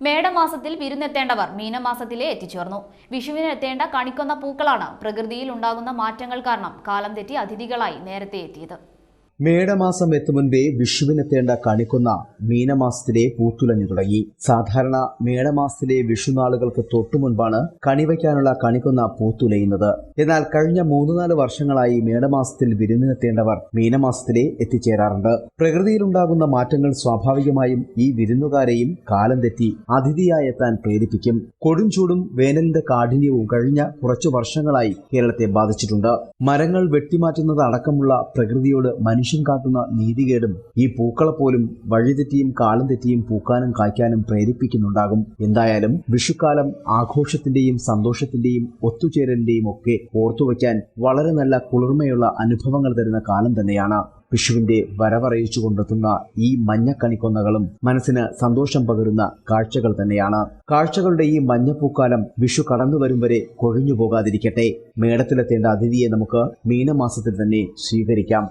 മേടമാസത്തിൽ വിരുന്നെത്തേണ്ടവർ മീനമാസത്തിലെ എത്തിച്ചേർന്നു. വിഷുവിനെത്തേണ്ട കണിക്കൊന്ന പൂക്കളാണ് പ്രകൃതിയിൽ ഉണ്ടാകുന്ന മാറ്റങ്ങൾ കാരണം കാലം തെറ്റി അതിഥികളായി നേരത്തെ എത്തിയത്. മേടമാസം എത്തും മുൻപേ വിഷുവിനെത്തേണ്ട കണിക്കൊന്ന മീനമാസത്തിലെ പൂത്തുലഞ്ഞു തുടങ്ങി. സാധാരണ മേടമാസത്തിലെ വിഷുനാളുകൾക്ക് തൊട്ടു മുൻപാണ് കണിവയ്ക്കാനുള്ള കണിക്കൊന്ന പൂത്തുലയുന്നത്. എന്നാൽ കഴിഞ്ഞ 3-4 വർഷങ്ങളായി മേടമാസത്തിൽ വിരുന്നിനെത്തേണ്ടവർ മീനമാസത്തിലെ എത്തിച്ചേരാറുണ്ട്. പ്രകൃതിയിലുണ്ടാകുന്ന മാറ്റങ്ങൾ സ്വാഭാവികമായും ഈ വിരുന്നുകാരെയും കാലം തെറ്റി അതിഥിയായി എത്താൻ പ്രേരിപ്പിക്കും. കൊടുംചൂടും വേനലിന്റെ കാഠിന്യവും കഴിഞ്ഞ കുറച്ചു വർഷങ്ങളായി കേരളത്തെ ബാധിച്ചിട്ടുണ്ട്. മരങ്ങൾ വെട്ടിമാറ്റുന്നത് അടക്കമുള്ള പ്രകൃതിയോട് മനുഷ്യൻ കാട്ടുന്ന നീതികേടും ഈ പൂക്കളെ പോലും വഴിതെറ്റിയും കാലം തെറ്റിയും പൂക്കാനും കായ്ക്കാനും പ്രേരിപ്പിക്കുന്നുണ്ടാകും. എന്തായാലും വിഷുക്കാലം ആഘോഷത്തിന്റെയും സന്തോഷത്തിന്റെയും ഒത്തുചേരലിന്റെയും ഒക്കെ ഓർത്തുവയ്ക്കാൻ വളരെ നല്ല കുളിർമയുള്ള അനുഭവങ്ങൾ തരുന്ന കാലം തന്നെയാണ്. വിഷുവിന്റെ വരവറിയിച്ചു കൊണ്ടെത്തുന്ന ഈ മഞ്ഞക്കണിക്കൊന്നകളും മനസ്സിന് സന്തോഷം പകരുന്ന കാഴ്ചകൾ തന്നെയാണ്. കാഴ്ചകളുടെ ഈ മഞ്ഞപ്പൂക്കാലം വിഷു കടന്നു വരും വരെ കൊഴിഞ്ഞു പോകാതിരിക്കട്ടെ. മേടത്തിലെത്തേണ്ട അതിഥിയെ നമുക്ക് മീനമാസത്തിൽ തന്നെ സ്വീകരിക്കാം.